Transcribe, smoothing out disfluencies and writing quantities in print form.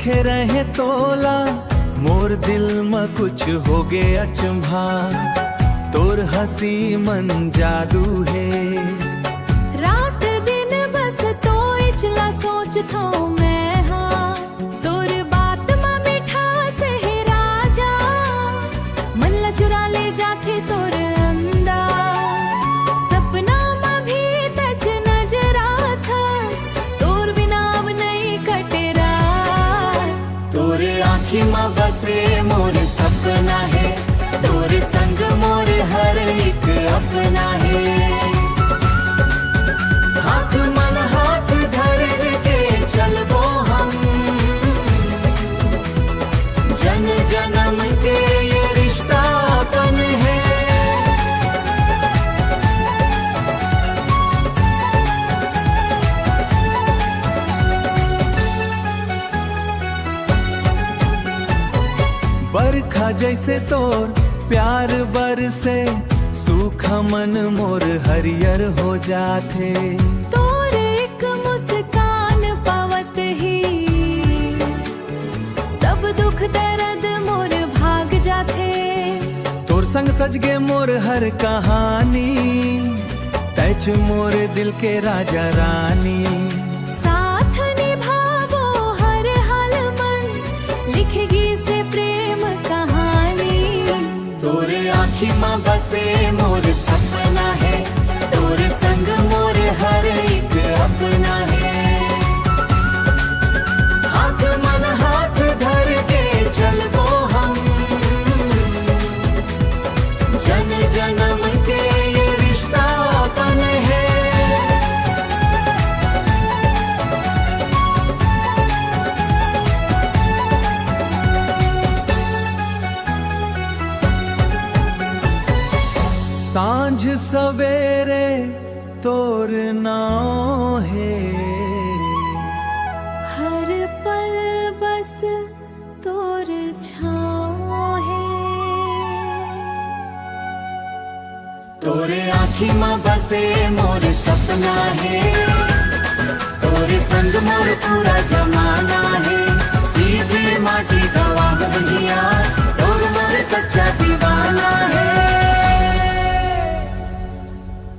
लिखे रहे तोला, मोर दिल में कुछ हो गे अचंभा। तोर हंसी मन जादू है, रात दिन बस तो इचला सोच था मैं। हाँ तोर बात में मिठास है राजा, मन ला चुरा ले जाके तोर अंदर। सपना में भी तच नजर आथस, तोर बिना अब नहीं कटे रात। तोरे आँखी में बसे मोर सपना है, तोरे संग मोर हर एक अपना है। हाथ मन हाथ धर के चलबो हम, जन जन्म के ये रिश्ता अपन है। बरखा जैसे तोर प्यार बरसे, सूखा मन मोर हरियर हो जाथे। तोर एक मुस्कान पावत ही सब दुख दर्द मोर भाग जाथे। तोर संग सज गे मोर हर कहानी, तैच मोर दिल के राजा रानी। साथ निभावो हर हाल मन, लिखेगी से प्रेम कहानी। तोरे आँखी में बसे मोर सपना है, तोरे संग मोर हर एक अपना है। हाथ मन हाथ धर के चलबो हम, जन जन्म के ये रिश्ता अपन है। सांझ सवेरे तोर नाव है, हर पल बस तोर छाँव है। तोरे आँखी में बसे मोर सपना है, तोरे संग मोर पूरा जमाना है। सीजे माटी गवाह नहीं आज, तोर मोर सच्चा दीवाना।